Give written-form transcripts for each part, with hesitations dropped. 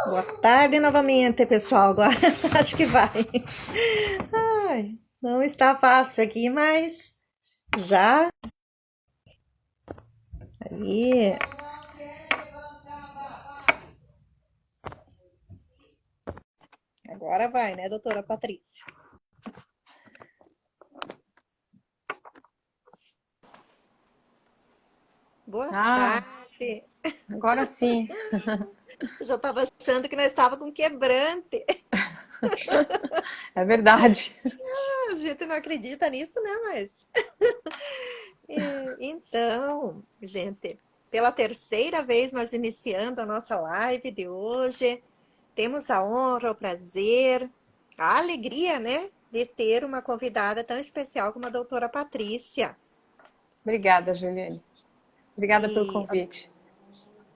Boa tarde novamente, pessoal. Agora acho que vai. Ai, não está fácil aqui, mas já aí. Agora vai, né, doutora Patrícia? Boa Ah, tarde. agora sim. Eu já estava achando que nós estava com quebrante. É verdade. A gente não acredita nisso, né? Mas então, gente, pela terceira vez nós iniciando a nossa live de hoje. Temos a honra, o prazer, a alegria, né, de ter uma convidada tão especial como a doutora Patrícia. Obrigada, Juliane. Obrigada pelo E convite.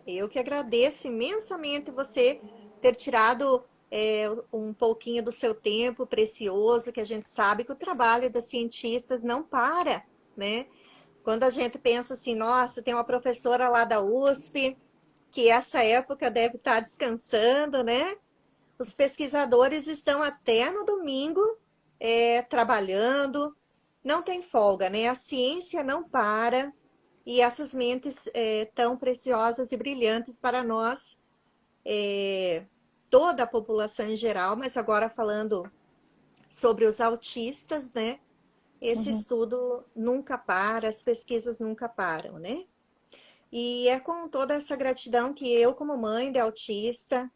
eu que agradeço imensamente você ter tirado um pouquinho do seu tempo precioso, que a gente sabe que o trabalho das cientistas não para, né? Quando a gente pensa assim, nossa, tem uma professora lá da USP, que essa época deve estar descansando, né? Os pesquisadores estão até no domingo trabalhando, não tem folga, né? A ciência não para e essas mentes tão preciosas e brilhantes para nós, toda a população em geral, mas agora falando sobre os autistas, né? Esse Uhum. estudo nunca para, as pesquisas nunca param, né? E é com toda essa gratidão que eu, como mãe de autista,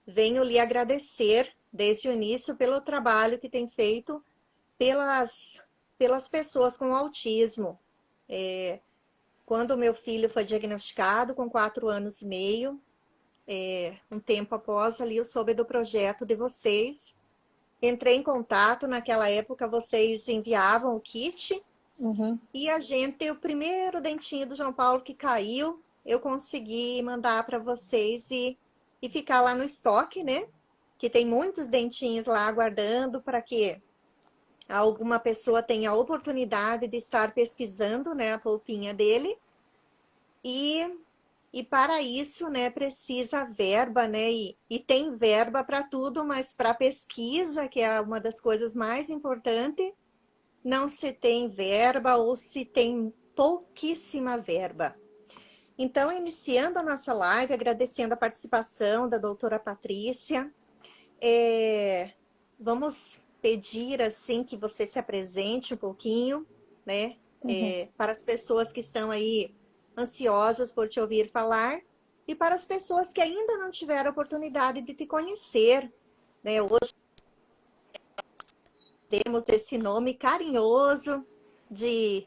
venho lhe agradecer desde o início pelo trabalho que tem feito pelas pessoas com autismo. Quando o meu filho foi diagnosticado com 4 anos e meio, um tempo após ali eu soube do projeto de vocês. Entrei em contato, naquela época vocês enviavam o kit Uhum. e a gente, o primeiro dentinho do João Paulo que caiu, eu consegui mandar para vocês e ficar lá no estoque, né? Que tem muitos dentinhos lá aguardando para que alguma pessoa tenha a oportunidade de estar pesquisando, né, a polpinha dele. E, e para isso, né, precisa verba, né? E tem verba para tudo, mas para pesquisa, que é uma das coisas mais importantes, não se tem verba ou se tem pouquíssima verba. Então, iniciando a nossa live, agradecendo a participação da doutora Patrícia, vamos pedir assim que você se apresente um pouquinho, né, Uhum. para as pessoas que estão aí ansiosas por te ouvir falar e para as pessoas que ainda não tiveram a oportunidade de te conhecer, né? Hoje temos esse nome carinhoso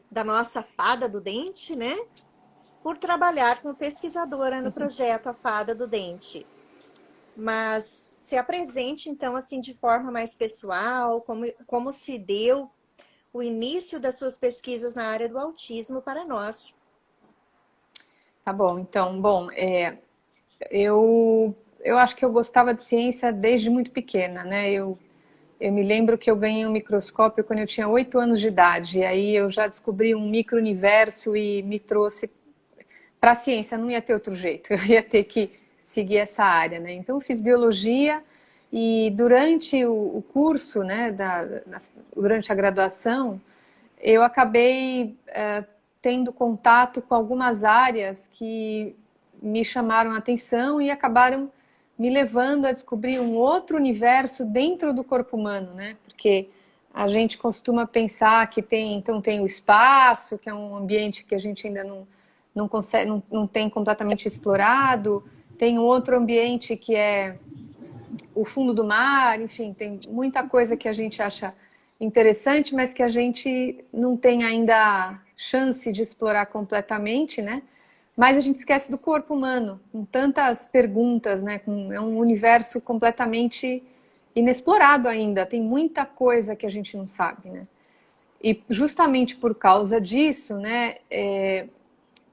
da nossa fada do dente, né? Por trabalhar como pesquisadora no projeto A Fada do Dente. Mas se apresente, então, assim, de forma mais pessoal, como se deu o início das suas pesquisas na área do autismo para nós. Tá bom. Então, eu acho que eu gostava de ciência desde muito pequena, né? Eu me lembro que eu ganhei um microscópio quando eu tinha 8 anos de idade. E aí eu já descobri um micro-universo e me trouxe para a ciência. Não ia ter outro jeito. Eu ia ter que seguir essa área, né? Então eu fiz biologia e durante o curso, né, durante a graduação, eu acabei tendo contato com algumas áreas que me chamaram a atenção e acabaram me levando a descobrir um outro universo dentro do corpo humano, né? Porque a gente costuma pensar que tem o espaço, que é um ambiente que a gente ainda não consegue, não tem completamente explorado, tem um outro ambiente que é o fundo do mar, enfim, tem muita coisa que a gente acha interessante, mas que a gente não tem ainda chance de explorar completamente, né? Mas a gente esquece do corpo humano, com tantas perguntas, né? É um universo completamente inexplorado ainda, tem muita coisa que a gente não sabe, né? E justamente por causa disso, né,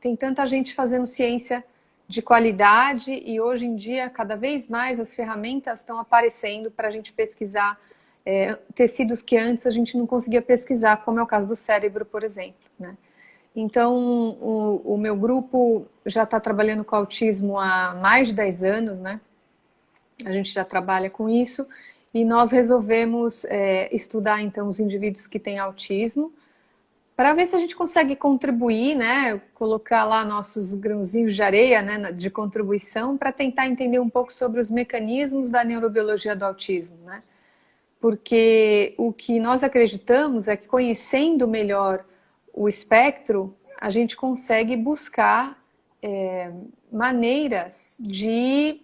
tem tanta gente fazendo ciência de qualidade e hoje em dia cada vez mais as ferramentas estão aparecendo para a gente pesquisar tecidos que antes a gente não conseguia pesquisar, como é o caso do cérebro, por exemplo, né? Então, o meu grupo já está trabalhando com autismo há mais de 10 anos, né? A gente já trabalha com isso e nós resolvemos estudar então os indivíduos que têm autismo para ver se a gente consegue contribuir, né? Colocar lá nossos grãozinhos de areia, né? De contribuição para tentar entender um pouco sobre os mecanismos da neurobiologia do autismo, né? Porque o que nós acreditamos é que conhecendo melhor o espectro, a gente consegue buscar maneiras de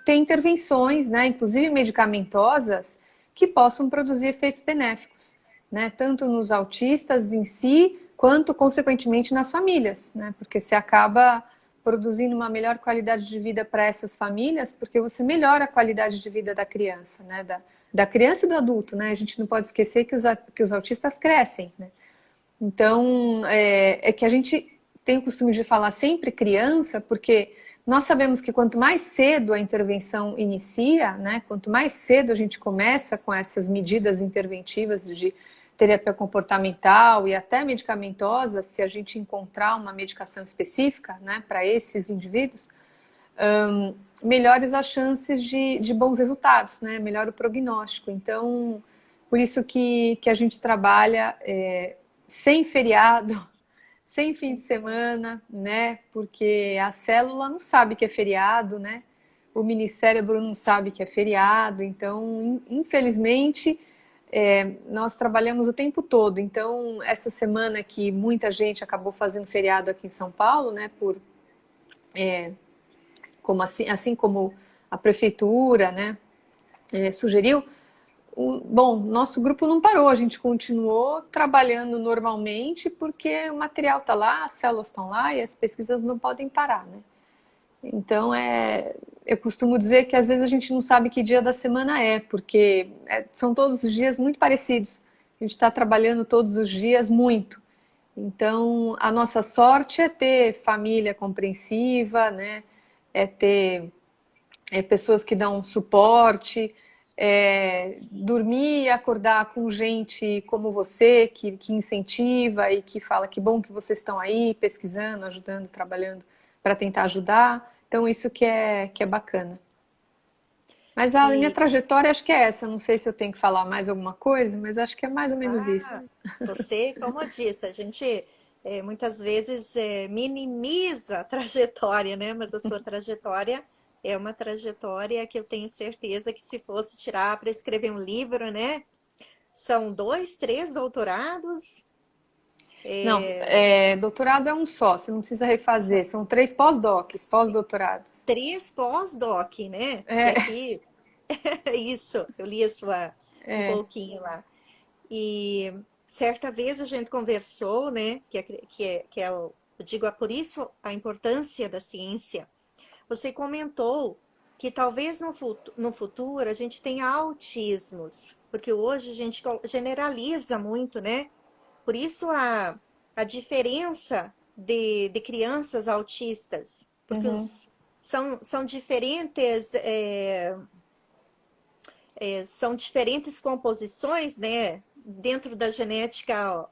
ter intervenções, né, inclusive medicamentosas, que possam produzir efeitos benéficos, né, tanto nos autistas em si, quanto, consequentemente, nas famílias, né, porque você acaba produzindo uma melhor qualidade de vida para essas famílias, porque você melhora a qualidade de vida da criança, né, da criança e do adulto, né, a gente não pode esquecer que os autistas crescem, né. Então, é que a gente tem o costume de falar sempre criança, porque nós sabemos que quanto mais cedo a intervenção inicia, né, quanto mais cedo a gente começa com essas medidas interventivas de terapia comportamental e até medicamentosa, se a gente encontrar uma medicação específica, né, para esses indivíduos, melhores as chances de bons resultados, né, melhor o prognóstico. Então, por isso que a gente trabalha sem feriado, sem fim de semana, né? Porque a célula não sabe que é feriado, né? O minicérebro não sabe que é feriado. Então, infelizmente, nós trabalhamos o tempo todo. Então, essa semana que muita gente acabou fazendo feriado aqui em São Paulo, né? Assim como a prefeitura, né? Sugeriu. Bom, nosso grupo não parou, a gente continuou trabalhando normalmente porque o material está lá, as células estão lá e as pesquisas não podem parar, né? Então, eu costumo dizer que às vezes a gente não sabe que dia da semana porque são todos os dias muito parecidos. A gente está trabalhando todos os dias muito. Então, a nossa sorte é ter família compreensiva, né? É ter pessoas que dão suporte, dormir e acordar com gente como você, que incentiva e que fala que bom que vocês estão aí pesquisando, ajudando, trabalhando para tentar ajudar. Então, isso que é bacana. Mas a minha E trajetória acho que é essa. Não sei se eu tenho que falar mais alguma coisa, mas acho que é mais ou menos isso. ah, você, como eu disse, a gente muitas vezes minimiza a trajetória, né? Mas a sua trajetória é uma trajetória que eu tenho certeza que se fosse tirar para escrever um livro, né? São dois, três doutorados, Não, é, doutorado é um só, você não precisa refazer. São 3 pós-docs, pós-doutorados. três pós-doc, né? Que É, aqui, isso, eu li a sua um é, pouquinho lá. E certa vez a gente conversou, né? Eu digo, por isso a importância da ciência. Você comentou que talvez no futuro a gente tenha autismos, porque hoje a gente generaliza muito, né? Por isso a diferença de crianças autistas, porque uhum, são diferentes, são diferentes composições, né? Dentro da genética, ó,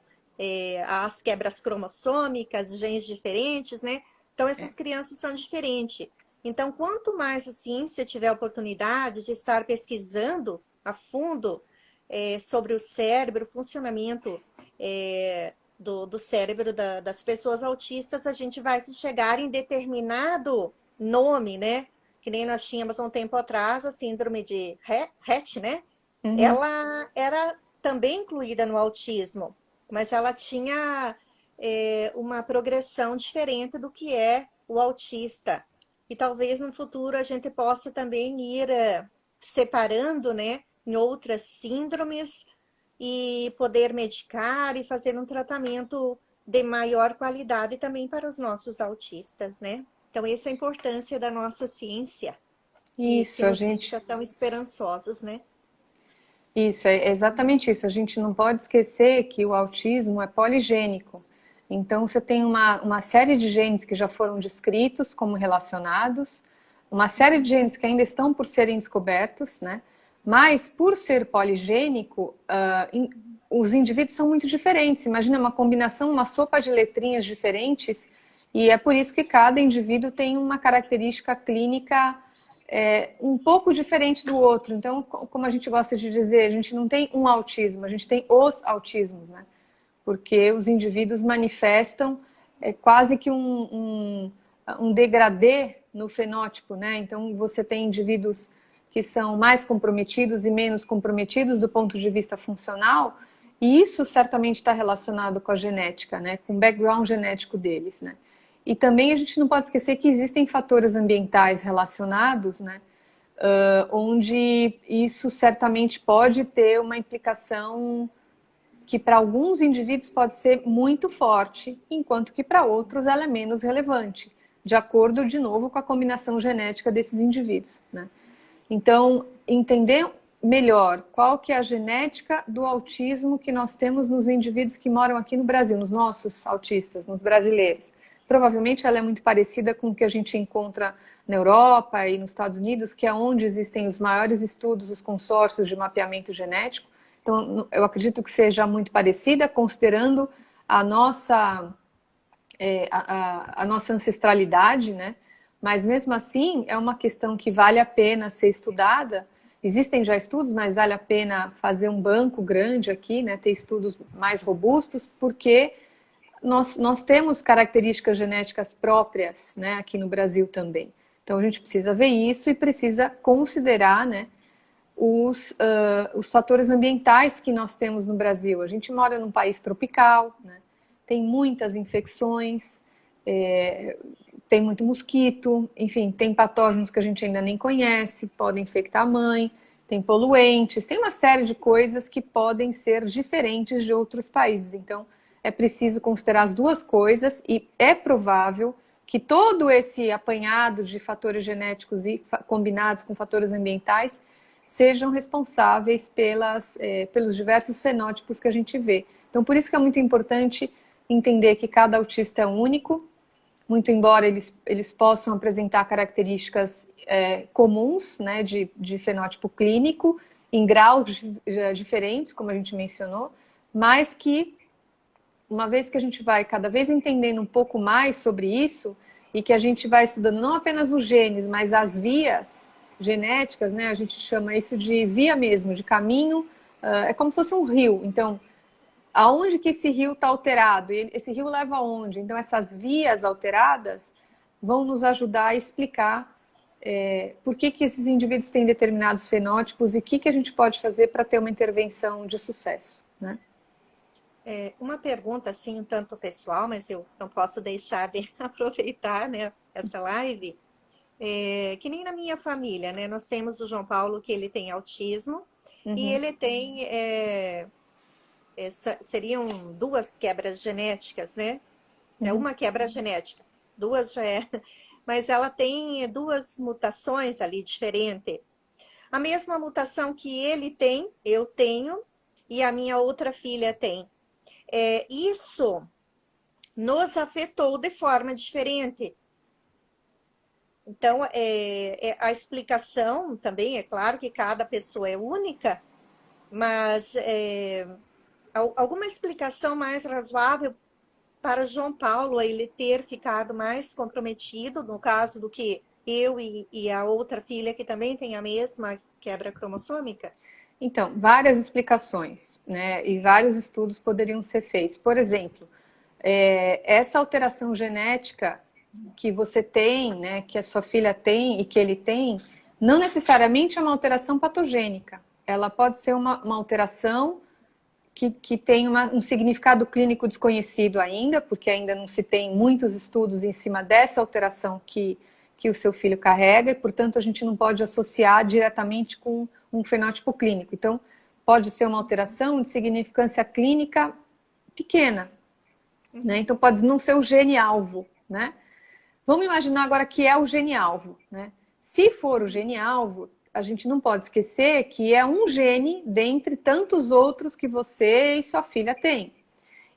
as quebras cromossômicas, genes diferentes, né? Então, essas crianças são diferentes. Então, quanto mais a ciência tiver a oportunidade de estar pesquisando a fundo sobre o cérebro, o funcionamento do cérebro das pessoas autistas, a gente vai se chegar em determinado nome, né? Que nem nós tínhamos há um tempo atrás, a síndrome de Rett, né? uhum. Ela era também incluída no autismo, mas ela tinha uma progressão diferente do que é o autista. E talvez no futuro a gente possa também ir separando, né, em outras síndromes e poder medicar e fazer um tratamento de maior qualidade também para os nossos autistas, né? Então, essa é a importância da nossa ciência, que Isso, a nos gente. deixa tão esperançosos, né? Isso, é exatamente isso. A gente não pode esquecer que o autismo é poligênico. Então, você tem uma série de genes que já foram descritos como relacionados, uma série de genes que ainda estão por serem descobertos, né? Mas, por ser poligênico, os indivíduos são muito diferentes. Imagina uma combinação, uma sopa de letrinhas diferentes, e é por isso que cada indivíduo tem uma característica clínica um pouco diferente do outro. Então, como a gente gosta de dizer, a gente não tem um autismo, a gente tem os autismos, né? Porque os indivíduos manifestam quase que um degradê no fenótipo, né? Então, você tem indivíduos que são mais comprometidos e menos comprometidos do ponto de vista funcional, e isso certamente está relacionado com a genética, né? Com o background genético deles, né? E também a gente não pode esquecer que existem fatores ambientais relacionados, né? Onde isso certamente pode ter uma implicação que para alguns indivíduos pode ser muito forte, enquanto que para outros ela é menos relevante, de acordo, de novo, com a combinação genética desses indivíduos, né? Então, entender melhor qual que é a genética do autismo que nós temos nos indivíduos que moram aqui no Brasil, nos nossos autistas, nos brasileiros. Provavelmente ela é muito parecida com o que a gente encontra na Europa e nos Estados Unidos, que é onde existem os maiores estudos, os consórcios de mapeamento genético. Então, eu acredito que seja muito parecida, considerando a nossa, a nossa ancestralidade, né? Mas mesmo assim, é uma questão que vale a pena ser estudada. Existem já estudos, mas vale a pena fazer um banco grande aqui, né? Ter estudos mais robustos, porque nós temos características genéticas próprias, né, aqui no Brasil também. Então a gente precisa ver isso e precisa considerar, né, os fatores ambientais que nós temos no Brasil. A gente mora num país tropical, né, tem muitas infecções, tem muito mosquito, enfim, tem patógenos que a gente ainda nem conhece, podem infectar a mãe, tem poluentes, tem uma série de coisas que podem ser diferentes de outros países. Então, é preciso considerar as duas coisas e é provável que todo esse apanhado de fatores genéticos e combinados com fatores ambientais sejam responsáveis pelos diversos fenótipos que a gente vê. Então, por isso que é muito importante entender que cada autista é único, muito embora eles possam apresentar características comuns, né, de fenótipo clínico, em graus diferentes, como a gente mencionou, mas que uma vez que a gente vai cada vez entendendo um pouco mais sobre isso e que a gente vai estudando não apenas os genes, mas as vias genéticas, né? A gente chama isso de via mesmo, de caminho, é como se fosse um rio. Então, aonde que esse rio está alterado? E esse rio leva aonde? Então, essas vias alteradas vão nos ajudar a explicar por que esses indivíduos têm determinados fenótipos e o que a gente pode fazer para ter uma intervenção de sucesso, né? Uma pergunta, assim, um tanto pessoal, mas eu não posso deixar de aproveitar, né, essa live. Que nem na minha família, né? Nós temos o João Paulo, que ele tem autismo, e ele tem, seriam duas quebras genéticas, né? Uma quebra genética, duas já é, mas ela tem duas mutações ali diferentes. A mesma mutação que ele tem, eu tenho, e a minha outra filha tem. Isso nos afetou de forma diferente. Então, a explicação também, é claro que cada pessoa é única, mas alguma explicação mais razoável para João Paulo ele ter ficado mais comprometido, no caso do que eu e a outra filha que também tem a mesma quebra cromossômica? Então, várias explicações, né? E vários estudos poderiam ser feitos. Por exemplo, essa alteração genética que você tem, né, que a sua filha tem e que ele tem, não necessariamente é uma alteração patogênica. Ela pode ser uma alteração que tem um significado clínico desconhecido ainda, porque ainda não se tem muitos estudos em cima dessa alteração que o seu filho carrega, e, portanto, a gente não pode associar diretamente com um fenótipo clínico. Então, pode ser uma alteração de significância clínica pequena, né? Então, pode não ser o gene-alvo, né? Vamos imaginar agora que é o gene-alvo, né? Se for o gene-alvo, a gente não pode esquecer que é um gene dentre tantos outros que você e sua filha têm.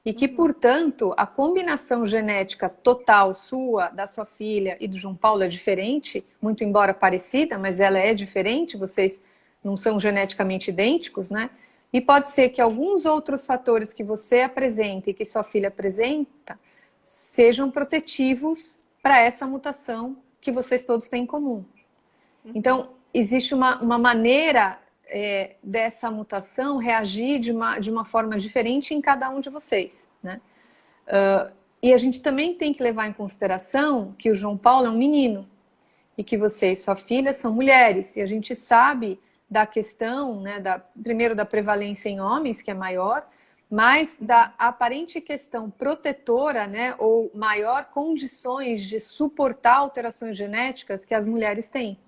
E que, portanto, a combinação genética total sua, da sua filha e do João Paulo é diferente, muito embora parecida, mas ela é diferente, vocês não são geneticamente idênticos, né? E pode ser que alguns outros fatores que você apresenta e que sua filha apresenta sejam protetivos para essa mutação que vocês todos têm em comum. Então, existe uma maneira dessa mutação reagir de uma forma diferente em cada um de vocês, né? E a gente também tem que levar em consideração que o João Paulo é um menino e que você e sua filha são mulheres. E a gente sabe da questão, né, primeiro da prevalência em homens, que é maior, mas da aparente questão protetora, né, ou maior condições de suportar alterações genéticas que as mulheres têm,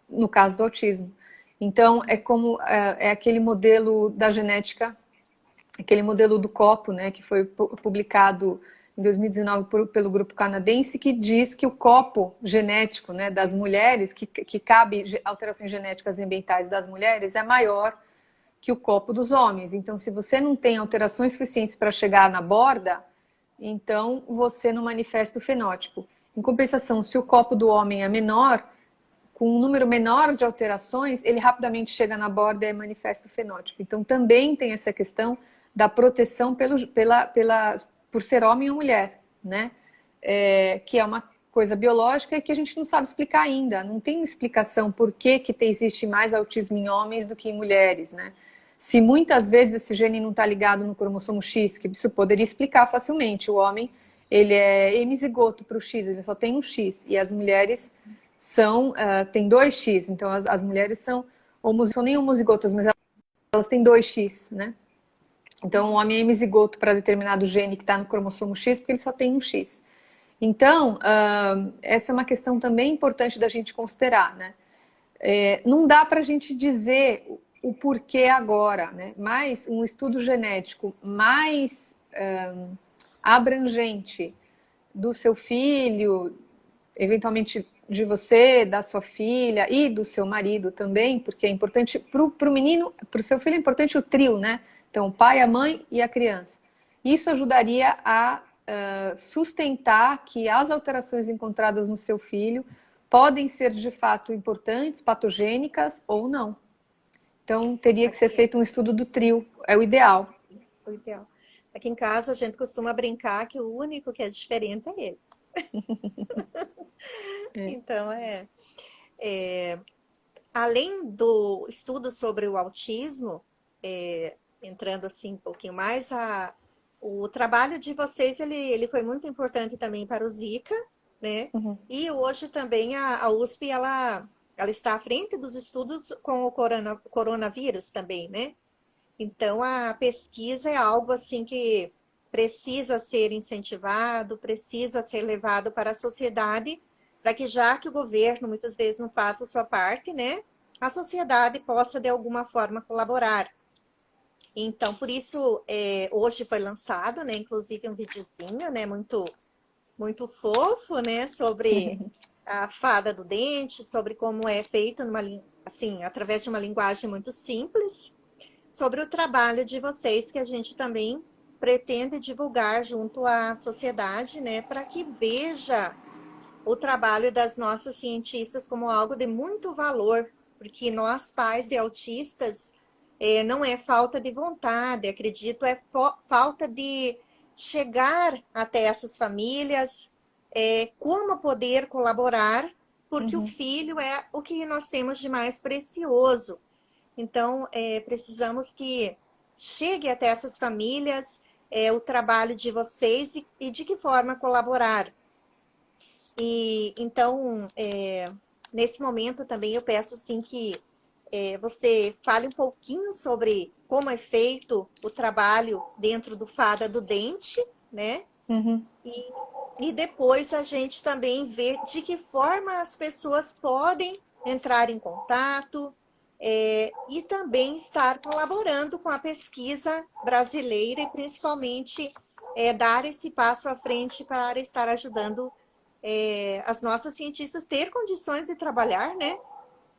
no caso do autismo. Então, é aquele modelo da genética, aquele modelo do copo, né, que foi publicado em 2019 pelo grupo canadense, que diz que o copo genético, né, das mulheres, que cabe alterações genéticas e ambientais das mulheres, é maior que o copo dos homens. Então, se você não tem alterações suficientes para chegar na borda, então você não manifesta o fenótipo. Em compensação, se o copo do homem é menor, com um número menor de alterações, ele rapidamente chega na borda e manifesta o fenótipo. Então, também tem essa questão da proteção por ser homem ou mulher, né? Que é uma coisa biológica e que a gente não sabe explicar ainda. Não tem uma explicação por que existe mais autismo em homens do que em mulheres, né? Se muitas vezes esse gene não está ligado no cromossomo X, que isso poderia explicar facilmente. O homem, ele é hemizigoto para o X, ele só tem um X. E as mulheres têm 2X. Então, as mulheres são nem homozigotas, mas elas têm 2X, né? Então, o homem é hemizigoto para determinado gene que está no cromossomo X, porque ele só tem um X. Então, essa é uma questão também importante da gente considerar, né? Não dá para a gente dizer o porquê agora, né? Mas um estudo genético mais abrangente do seu filho, eventualmente de você, da sua filha e do seu marido também, porque é importante para o menino, para o seu filho é importante o trio, né? Então, o pai, a mãe e a criança. Isso ajudaria a sustentar que as alterações encontradas no seu filho podem ser de fato importantes, patogênicas ou não. Então, teria que ser feito um estudo do trio, é o ideal. O ideal. Aqui em casa a gente costuma brincar que o único que é diferente é ele. Então, além do estudo sobre o autismo, entrando assim um pouquinho mais, o trabalho de vocês, ele foi muito importante também para o Zika, né? Uhum. E hoje também a USP, ela está à frente dos estudos com o coronavírus também, né? Então, a pesquisa é algo assim que precisa ser incentivado, precisa ser levado para a sociedade, para que já que o governo muitas vezes não faça a sua parte, né? A sociedade possa de alguma forma colaborar. Então, por isso, hoje foi lançado, né, inclusive um videozinho, né, muito, muito fofo, né, sobre a fada do dente, sobre como é feito assim, através de uma linguagem muito simples, sobre o trabalho de vocês, que a gente também pretende divulgar junto à sociedade, né, para que veja o trabalho das nossas cientistas como algo de muito valor, porque nós, pais de autistas, não é falta de vontade, acredito, falta de chegar até essas famílias, como poder colaborar, porque o filho é o que nós temos de mais precioso. Então, precisamos que chegue até essas famílias o trabalho de vocês e de que forma colaborar. E então, nesse momento também eu peço assim que você fale um pouquinho sobre como é feito o trabalho dentro do Fada do Dente, né? Uhum. E depois a gente também vê de que forma as pessoas podem entrar em contato e também estar colaborando com a pesquisa brasileira e principalmente dar esse passo à frente para estar ajudando as nossas cientistas ter condições de trabalhar, né?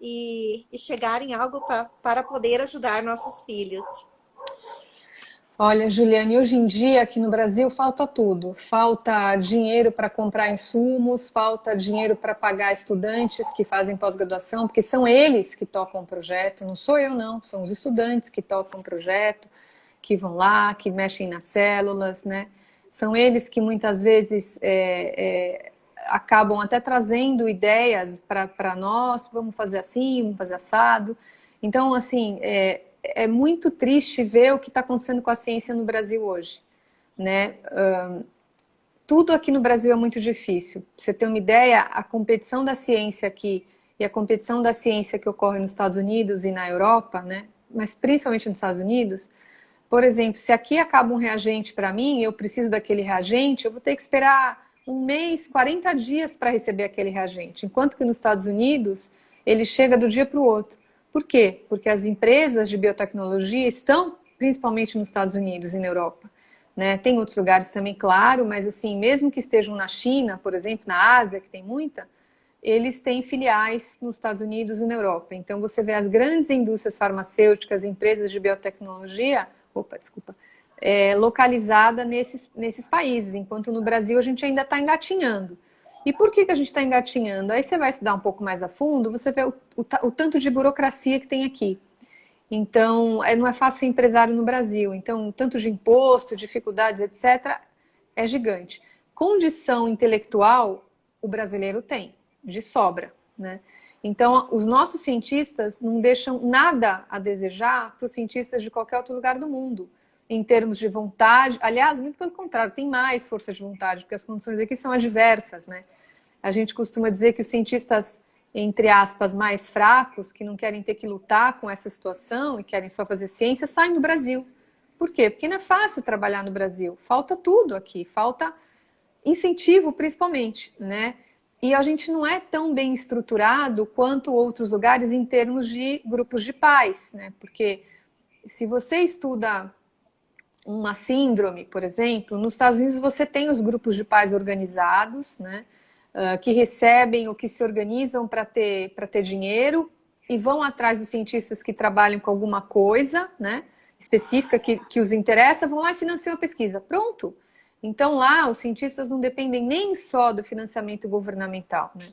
E chegar em algo para poder ajudar nossos filhos. Olha, Juliane, hoje em dia aqui no Brasil falta tudo. Falta dinheiro para comprar insumos, falta dinheiro para pagar estudantes que fazem pós-graduação, porque são eles que tocam o projeto, não sou eu não, são os estudantes que tocam o projeto, que vão lá, que mexem nas células, né? São eles que muitas vezes acabam até trazendo ideias para nós, vamos fazer assim, vamos fazer assado. Então, assim, é muito triste ver o que está acontecendo com a ciência no Brasil hoje, né? Tudo aqui no Brasil é muito difícil. Pra você ter uma ideia, a competição da ciência aqui e a competição da ciência que ocorre nos Estados Unidos e na Europa, né? Mas principalmente nos Estados Unidos, por exemplo, se aqui acaba um reagente para mim, eu preciso daquele reagente, eu vou ter que esperar um mês, 40 dias para receber aquele reagente. Enquanto que nos Estados Unidos, ele chega do dia para o outro. Por quê? Porque as empresas de biotecnologia estão principalmente nos Estados Unidos e na Europa. Né? Tem outros lugares também, claro, mas assim, mesmo que estejam na China, por exemplo, na Ásia, que tem muita, eles têm filiais nos Estados Unidos e na Europa. Então você vê as grandes indústrias farmacêuticas, empresas de biotecnologia, localizada nesses países, enquanto no Brasil a gente ainda está engatinhando. E por que a gente está engatinhando? Aí você vai estudar um pouco mais a fundo, você vê o tanto de burocracia que tem aqui. Então, não é fácil ser empresário no Brasil. Então, tanto de imposto, dificuldades, etc., é gigante. Condição intelectual, o brasileiro tem, de sobra, né? Então, os nossos cientistas não deixam nada a desejar para os cientistas de qualquer outro lugar do mundo, em termos de vontade. Aliás, muito pelo contrário, tem mais força de vontade, porque as condições aqui são adversas, né? A gente costuma dizer que os cientistas, entre aspas, mais fracos, que não querem ter que lutar com essa situação e querem só fazer ciência, saem do Brasil. Por quê? Porque não é fácil trabalhar no Brasil. Falta tudo aqui, falta incentivo principalmente, né? E a gente não é tão bem estruturado quanto outros lugares em termos de grupos de pais, né? Porque se você estuda uma síndrome, por exemplo, nos Estados Unidos você tem os grupos de pais organizados, né? Que recebem ou que se organizam para ter dinheiro e vão atrás dos cientistas que trabalham com alguma coisa, né? Específica que os interessa, vão lá e financiam a pesquisa. Pronto! Então lá os cientistas não dependem nem só do financiamento governamental, né?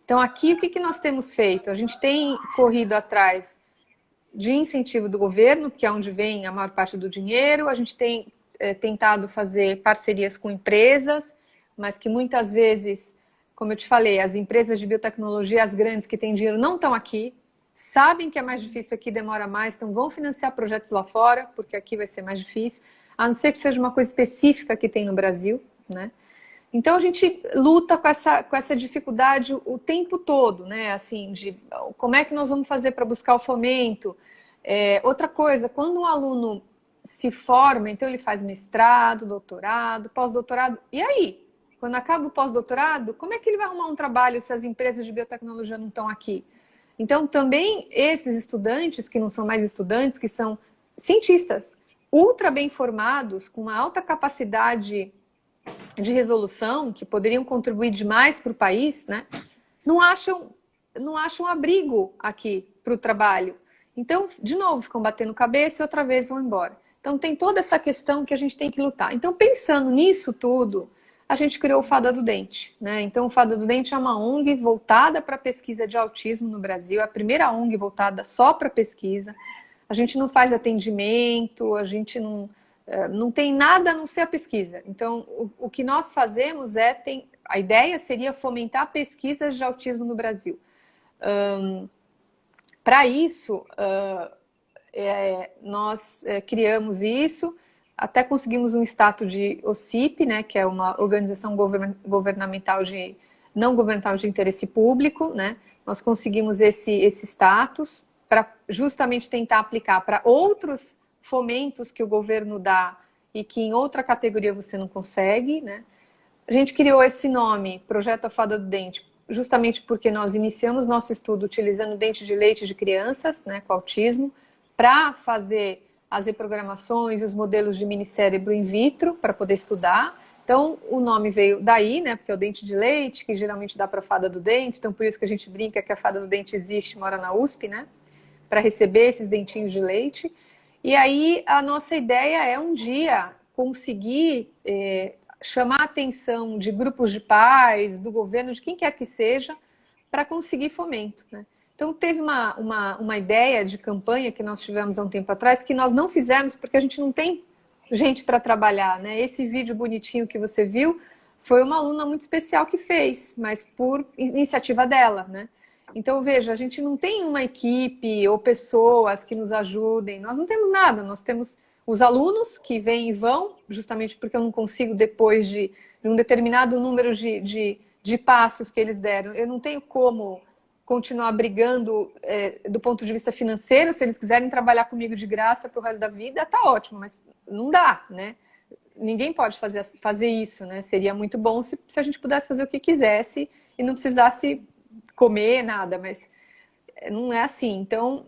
Então aqui o que nós temos feito? A gente tem corrido atrás de incentivo do governo, que é onde vem a maior parte do dinheiro, a gente tem tentado fazer parcerias com empresas, mas que muitas vezes, como eu te falei, as empresas de biotecnologia, as grandes que têm dinheiro, não estão aqui, sabem que é mais difícil aqui, demora mais, então vão financiar projetos lá fora, porque aqui vai ser mais difícil, a não ser que seja uma coisa específica que tem no Brasil, né? Então a gente luta com essa dificuldade o tempo todo, né? Assim, de como é que nós vamos fazer para buscar o fomento. Outra coisa, quando um aluno se forma, então ele faz mestrado, doutorado, pós-doutorado, e aí? Quando acaba o pós-doutorado, como é que ele vai arrumar um trabalho se as empresas de biotecnologia não estão aqui? Então também esses estudantes, que não são mais estudantes, que são cientistas, ultra bem formados, com uma alta capacidade de resolução, que poderiam contribuir demais para o país, né? Não acham abrigo aqui para o trabalho. Então, de novo, ficam batendo cabeça e outra vez vão embora. Então, tem toda essa questão que a gente tem que lutar. Então, pensando nisso tudo, a gente criou o Fada do Dente, né? Então, o Fada do Dente é uma ONG voltada para a pesquisa de autismo no Brasil, é a primeira ONG voltada só para pesquisa. A gente não faz atendimento, a gente não tem nada a não ser a pesquisa. Então, o que nós fazemos a ideia seria fomentar pesquisas de autismo no Brasil. Para isso, nós criamos isso, até conseguimos um status de OCIP, né, que é uma organização governamental não governamental de interesse público, né? Nós conseguimos esse status para justamente tentar aplicar para outros fomentos que o governo dá e que em outra categoria você não consegue, né? A gente criou esse nome, Projeto A Fada do Dente, justamente porque nós iniciamos nosso estudo utilizando dente de leite de crianças, né, com autismo, para fazer as reprogramações e os modelos de minicérebro in vitro, para poder estudar. Então, o nome veio daí, né, porque é o dente de leite, que geralmente dá para a fada do dente, então por isso que a gente brinca que a fada do dente existe, mora na USP, né, para receber esses dentinhos de leite. E aí a nossa ideia é um dia conseguir chamar a atenção de grupos de pais, do governo, de quem quer que seja, para conseguir fomento, né? Então teve uma ideia de campanha que nós tivemos há um tempo atrás, que nós não fizemos porque a gente não tem gente para trabalhar, né? Esse vídeo bonitinho que você viu foi uma aluna muito especial que fez, mas por iniciativa dela, né? Então, veja, a gente não tem uma equipe ou pessoas que nos ajudem, nós não temos nada, nós temos os alunos que vêm e vão, justamente porque eu não consigo, depois de um determinado número de passos que eles deram, eu não tenho como continuar brigando do ponto de vista financeiro. Se eles quiserem trabalhar comigo de graça para o resto da vida, tá ótimo, mas não dá, né? Ninguém pode fazer isso, né? Seria muito bom se a gente pudesse fazer o que quisesse e não precisasse comer nada, mas não é assim. Então,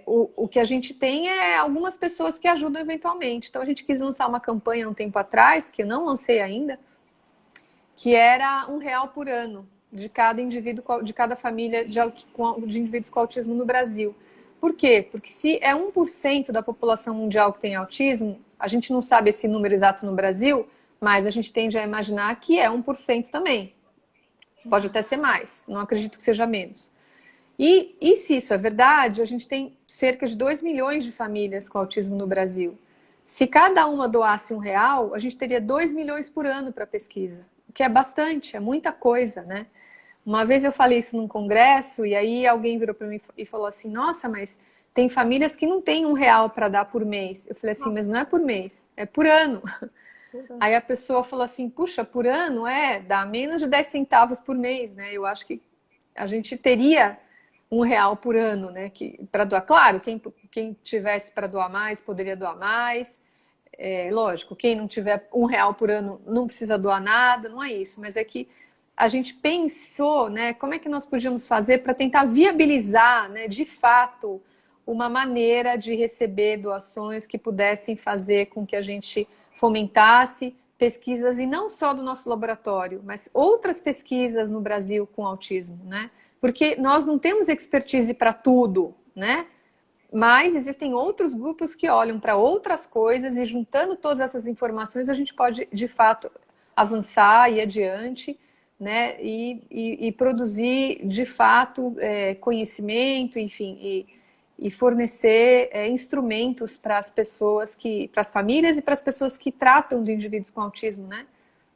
o que a gente tem é algumas pessoas que ajudam eventualmente. Então, a gente quis lançar uma campanha um tempo atrás, que eu não lancei ainda, que era R$ 1 por ano de cada indivíduo, de cada família de indivíduos com autismo no Brasil. Por quê? Porque se é 1% da população mundial que tem autismo, a gente não sabe esse número exato no Brasil, mas a gente tende a imaginar que é 1% também. Pode até ser mais, não acredito que seja menos. E se isso é verdade, a gente tem cerca de 2 milhões de famílias com autismo no Brasil. Se cada uma doasse R$ 1, a gente teria 2 milhões por ano para pesquisa, o que é bastante, é muita coisa, né? Uma vez eu falei isso num congresso e aí alguém virou para mim e falou assim: nossa, mas tem famílias que não têm R$ 1 para dar por mês. Eu falei assim: mas não é por mês, é por ano. Aí a pessoa falou assim: puxa, por ano dá menos de 10 centavos por mês, né? Eu acho que a gente teria R$ 1 por ano, né? Para doar. Claro, quem tivesse para doar mais, poderia doar mais. Lógico, quem não tiver R$ 1 por ano não precisa doar nada, não é isso, mas é que a gente pensou, né, como é que nós podíamos fazer para tentar viabilizar, né, de fato, uma maneira de receber doações que pudessem fazer com que a gente fomentasse pesquisas, e não só do nosso laboratório, mas outras pesquisas no Brasil com autismo, né? Porque nós não temos expertise para tudo, né? Mas existem outros grupos que olham para outras coisas e juntando todas essas informações a gente pode, de fato, avançar e ir adiante, né? E produzir, de fato, conhecimento, enfim, e fornecer instrumentos para as pessoas para as famílias e para as pessoas que tratam de indivíduos com autismo, né?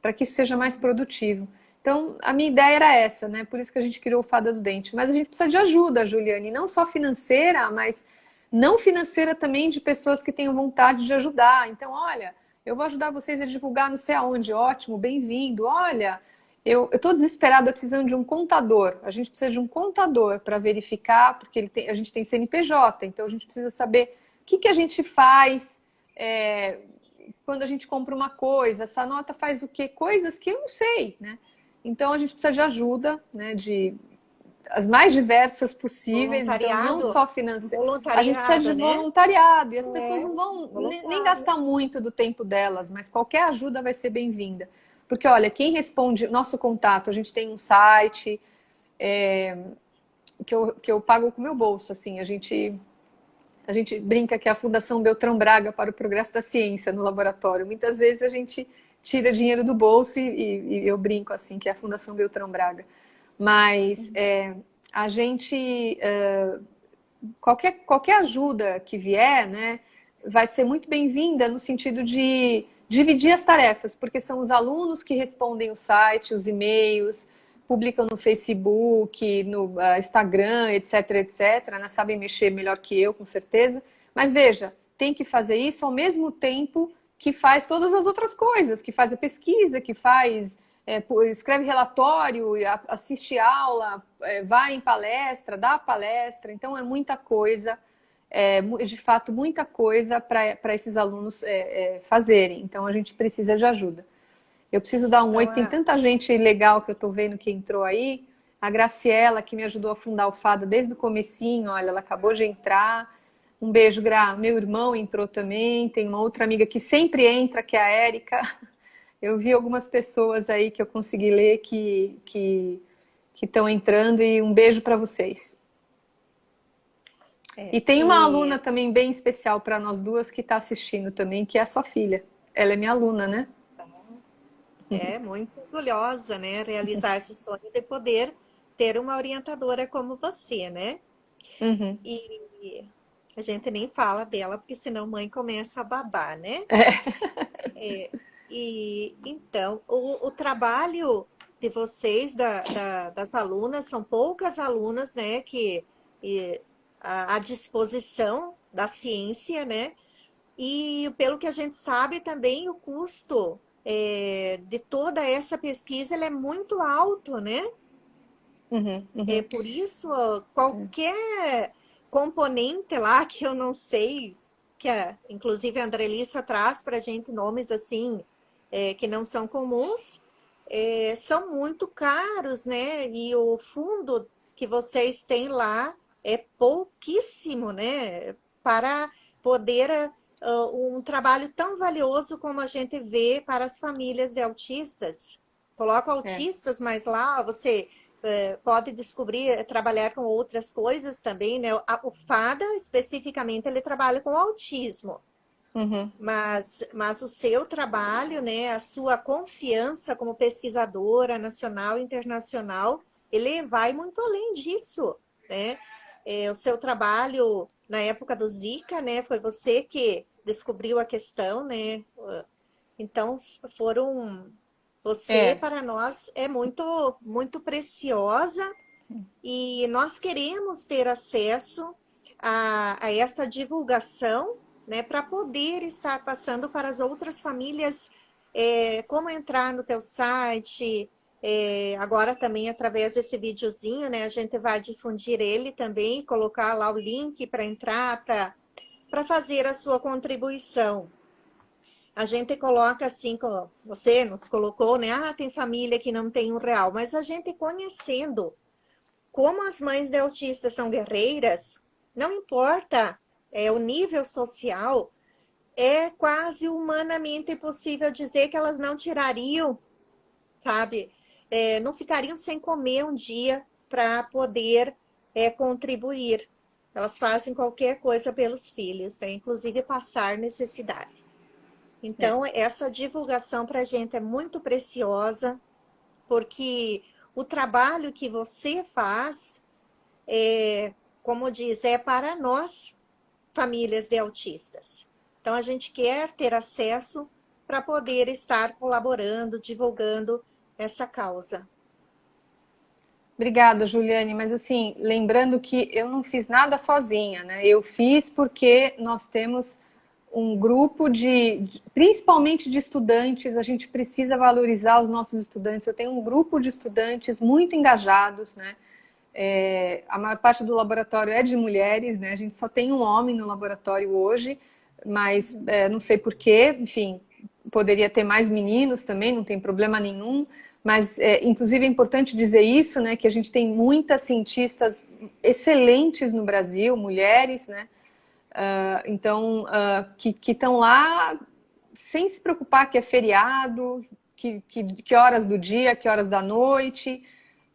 Para que isso seja mais produtivo. Então, a minha ideia era essa, né? Por isso que a gente criou o Fada do Dente. Mas a gente precisa de ajuda, Juliane, não só financeira, mas não financeira também, de pessoas que tenham vontade de ajudar. Então, olha, eu vou ajudar vocês a divulgar não sei aonde, ótimo, bem-vindo. Olha, eu estou desesperada precisando de um contador. A gente precisa de um contador para verificar, porque a gente tem CNPJ, então a gente precisa saber o que a gente faz quando a gente compra uma coisa, essa nota faz o quê? Coisas que eu não sei, né? Então a gente precisa de ajuda, né? De as mais diversas possíveis, então não só financeiro. A gente precisa de Voluntariado, né? voluntariado e as pessoas não vão nem Voluntário. gastar muito do tempo delas, mas qualquer ajuda vai ser bem-vinda. Porque, olha, quem responde nosso contato, a gente tem um site que eu pago com o meu bolso, assim, a gente brinca que é a Fundação Beltrão Braga para o Progresso da Ciência no laboratório. Muitas vezes a gente tira dinheiro do bolso e eu brinco assim, que é a Fundação Beltrão Braga. Mas a gente, qualquer ajuda que vier, né, vai ser muito bem-vinda no sentido de dividir as tarefas, porque são os alunos que respondem o site, os e-mails, publicam no Facebook, no Instagram, etc, etc, né? Sabem mexer melhor que eu, com certeza. Mas veja, tem que fazer isso ao mesmo tempo que faz todas as outras coisas, que faz a pesquisa, que faz, escreve relatório, assiste aula, vai em palestra, dá palestra. Então é muita coisa, de fato, muita coisa para esses alunos fazerem. Então a gente precisa de ajuda. Eu preciso dar um oi, Então, tem tanta gente legal que eu tô vendo que entrou aí. A Graciela, que me ajudou a fundar o Fada desde o comecinho, olha, ela acabou de entrar. Um beijo, Gra. Meu irmão entrou também, tem uma outra amiga que sempre entra, que é a Érica. Eu vi algumas pessoas aí que eu consegui ler que estão entrando, e um beijo para vocês. E tem uma E aluna também bem especial para nós duas que está assistindo também, que é a sua filha. Ela é minha aluna, né? é muito orgulhosa, né, realizar esse sonho de poder ter uma orientadora como você, né? Uhum. E a gente nem fala dela, porque senão mãe começa a babar, né? E então, o trabalho de vocês, das alunas, são poucas alunas, né, que à disposição da ciência, né? E pelo que a gente sabe também, o custo de toda essa pesquisa ele é muito alto, né? Uhum, uhum. Por isso, qualquer componente lá que eu não sei, inclusive a Andrelissa traz para a gente nomes assim, que não são comuns, são muito caros, né? E o fundo que vocês têm lá é pouquíssimo, né? Para poder um trabalho tão valioso como a gente vê para as famílias de autistas. Coloca É, autistas, mas lá você pode descobrir, trabalhar com outras coisas também, né? O FADA, especificamente, ele trabalha com autismo. uhum, Mas o seu trabalho, né, a sua confiança como pesquisadora nacional e internacional, ele vai muito além disso, né? O seu trabalho na época do Zika, né, foi você que descobriu a questão, né? Então, foram você é, para nós é muito muito preciosa e nós queremos ter acesso a essa divulgação, né, para poder estar passando para as outras famílias como entrar no teu site, agora também através desse videozinho, né, a gente vai difundir ele também, colocar lá o link para entrar, para fazer a sua contribuição. A gente coloca assim, como você nos colocou, né? Ah, tem família que não tem R$ 1, mas a gente conhecendo como as mães de autistas são guerreiras, não importa o nível social, é quase humanamente impossível dizer que elas não tirariam, sabe? Não ficariam sem comer um dia para poder contribuir. Elas fazem qualquer coisa pelos filhos, né? Inclusive passar necessidade. é. Então, essa divulgação para a gente é muito preciosa, porque o trabalho que você faz como diz, é para nós, famílias de autistas. Então, a gente quer ter acesso para poder estar colaborando, divulgando essa causa. Obrigada, Juliane. Mas assim, lembrando que eu não fiz nada sozinha, né? Eu fiz porque nós temos um grupo principalmente de estudantes, a gente precisa valorizar os nossos estudantes. Eu tenho um grupo de estudantes muito engajados, né? A maior parte do laboratório é de mulheres, né? A gente só tem um homem no laboratório hoje, mas não sei por quê, enfim, poderia ter mais meninos também, não tem problema nenhum. Mas, inclusive, é importante dizer isso, né? Que a gente tem muitas cientistas excelentes no Brasil, mulheres, né? Então, que estão lá sem se preocupar que é feriado, que horas do dia, que horas da noite.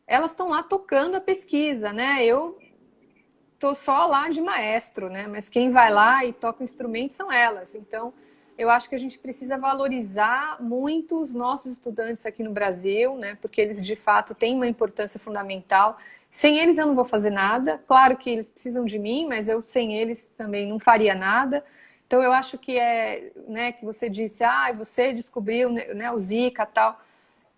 Elas estão lá tocando a pesquisa, né? Eu tô só lá de maestro, né? Mas quem vai lá e toca o instrumento são elas. Então, eu acho que a gente precisa valorizar muito os nossos estudantes aqui no Brasil, né? Porque eles de fato têm uma importância fundamental. Sem eles eu não vou fazer nada. Claro que eles precisam de mim, mas eu sem eles também não faria nada. Então eu acho que né, que você disse, você descobriu, né, o Zika, tal.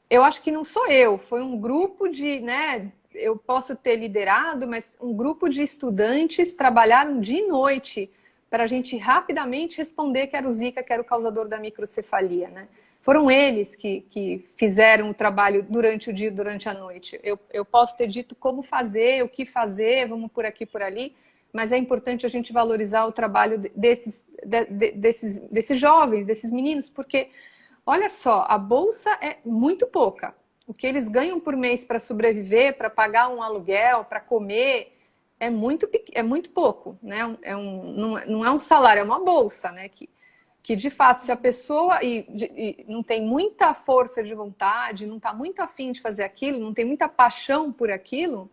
Eu acho que não sou eu, foi um grupo né, eu posso ter liderado, mas um grupo de estudantes trabalharam de noite para a gente rapidamente responder que era o Zika, que era o causador da microcefalia, né? Foram eles que fizeram o trabalho durante o dia e durante a noite. Eu posso ter dito como fazer, o que fazer, vamos por aqui, por ali, mas é importante a gente valorizar o trabalho desses jovens, desses meninos, porque olha só, a bolsa é muito pouca. O que eles ganham por mês para sobreviver, para pagar um aluguel, para comer, é muito pouco, né? Não é um salário, é uma bolsa, né? Que de fato, se a pessoa e não tem muita força de vontade, não está muito afim de fazer aquilo, não tem muita paixão por aquilo,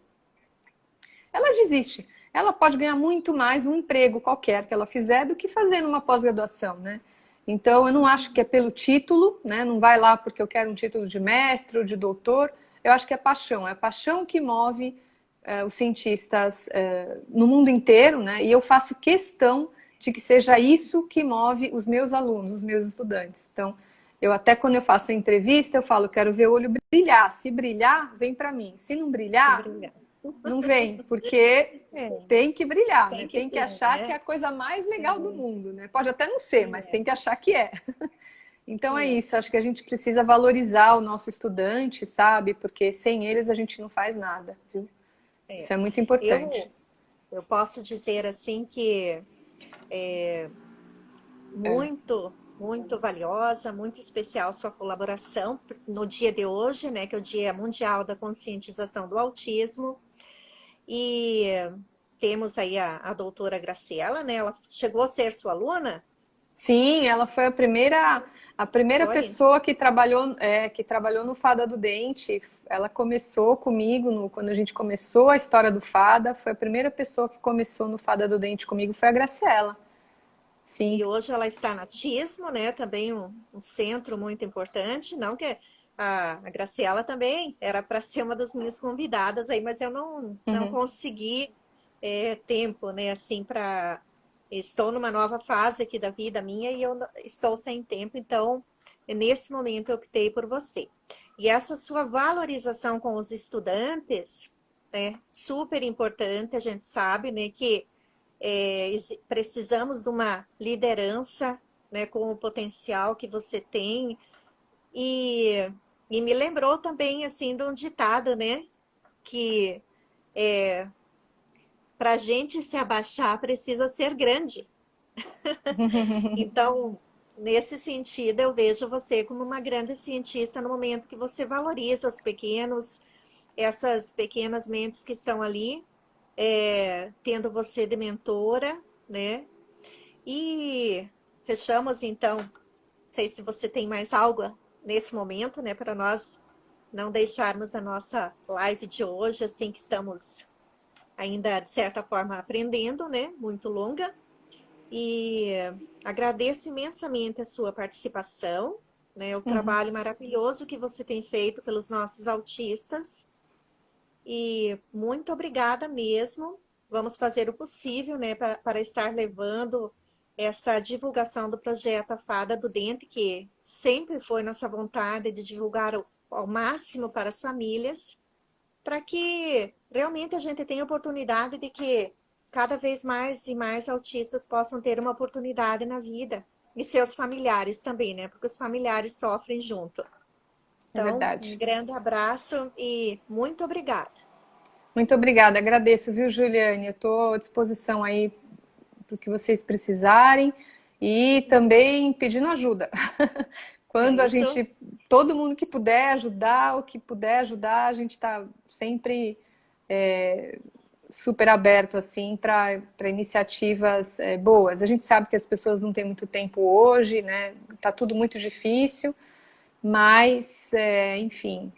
ela desiste. ela pode ganhar muito mais num emprego qualquer que ela fizer do que fazendo uma pós-graduação, né? Então, eu não acho que é pelo título, né? Não vai lá porque eu quero um título de mestre ou de doutor. Eu acho que é a paixão que move os cientistas no mundo inteiro, né? E eu faço questão de que seja isso que move os meus alunos, os meus estudantes. Então, eu até quando eu faço a entrevista, eu falo, quero ver o olho brilhar. Se brilhar, vem para mim. Se não Se brilhar, brilhar. não vem, porque É, tem que brilhar, tem né? que Tem que ter, achar que é né? a coisa mais legal do mundo, né? Pode até não ser, mas É, tem que achar que é. Então é é, isso, acho que a gente precisa valorizar o nosso estudante, sabe? Porque sem eles a gente não faz nada, viu? é. Isso é muito importante. Eu, eu posso dizer assim que É. muito valiosa, muito especial sua colaboração no dia de hoje, né, que é o Dia Mundial da Conscientização do Autismo. E temos aí a doutora Graciela, né? Ela chegou a ser sua aluna? Sim, ela foi a primeira Foi? pessoa que trabalhou no Fada do Dente. Ela começou comigo quando a gente começou a história do Fada. Foi a primeira pessoa que começou no Fada do Dente comigo, foi a Graciela. Sim. E hoje ela está na Tismo, né? Também um centro muito importante. Não que a Graciela também era para ser uma das minhas convidadas aí, mas eu não Uhum. consegui tempo, né? Assim, para. Estou numa nova fase aqui da vida minha e eu estou sem tempo, então nesse momento eu optei por você. E essa sua valorização com os estudantes, né? Super importante, a gente sabe, né? Que precisamos de uma liderança, né, com o potencial que você tem. E, e me lembrou também, assim, de um ditado, né, que para a gente se abaixar precisa ser grande. Então, nesse sentido, eu vejo você como uma grande cientista no momento que você valoriza os pequenos, essas pequenas mentes que estão ali, tendo você de mentora, né? E fechamos então. Não sei se você tem mais algo nesse momento, né, para nós não deixarmos a nossa live de hoje, assim que estamos ainda, de certa forma, aprendendo, né, muito longa. E agradeço imensamente a sua participação, né, o Uhum. trabalho maravilhoso que você tem feito pelos nossos autistas. E muito obrigada mesmo. Vamos fazer o possível, né, para estar levando essa divulgação do projeto A Fada do Dente, que sempre foi nossa vontade de divulgar ao máximo para as famílias, para que realmente a gente tenha oportunidade de que cada vez mais e mais autistas possam ter uma oportunidade na vida. E seus familiares também, né? Porque os familiares sofrem junto. É Então, um verdade. grande abraço e muito obrigada. Muito obrigada, agradeço, viu, Juliane? Eu estou à disposição aí para o que vocês precisarem e também pedindo ajuda. É Quando a isso. gente, todo mundo que puder ajudar, o que puder ajudar, a gente está sempre super aberto assim para iniciativas boas. A gente sabe que as pessoas não têm muito tempo hoje, né? Tá tudo muito difícil, mas enfim,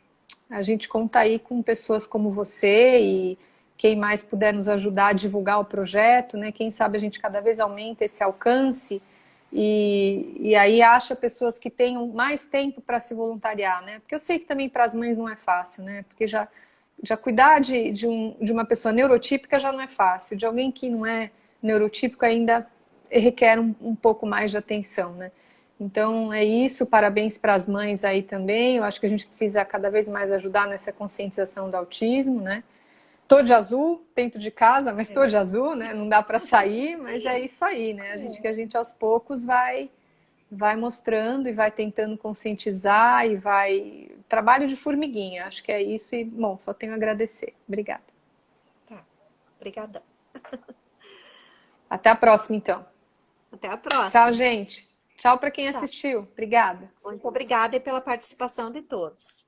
a gente conta aí com pessoas como você e quem mais puder nos ajudar a divulgar o projeto, né? Quem sabe a gente cada vez aumenta esse alcance e aí acha pessoas que tenham mais tempo para se voluntariar, né? Porque eu sei que também para as mães não é fácil, né? Porque já cuidar de uma pessoa neurotípica já não é fácil, de alguém que não é neurotípico ainda requer um pouco mais de atenção, né? Então é isso, parabéns para as mães aí também. Eu acho que a gente precisa cada vez mais ajudar nessa conscientização do autismo, né? Tô de azul, dentro de casa, mas tô de azul, né? Não dá para sair, mas é isso aí, né? A gente aos poucos vai mostrando e vai tentando conscientizar e vai trabalho de formiguinha. Acho que é isso e bom, só tenho a agradecer. Obrigada. Tá. Obrigada. Até a próxima, então. Até a Tchau, próxima. gente. Tchau para quem Tchau. assistiu. Obrigada. Muito obrigada pela participação de todos.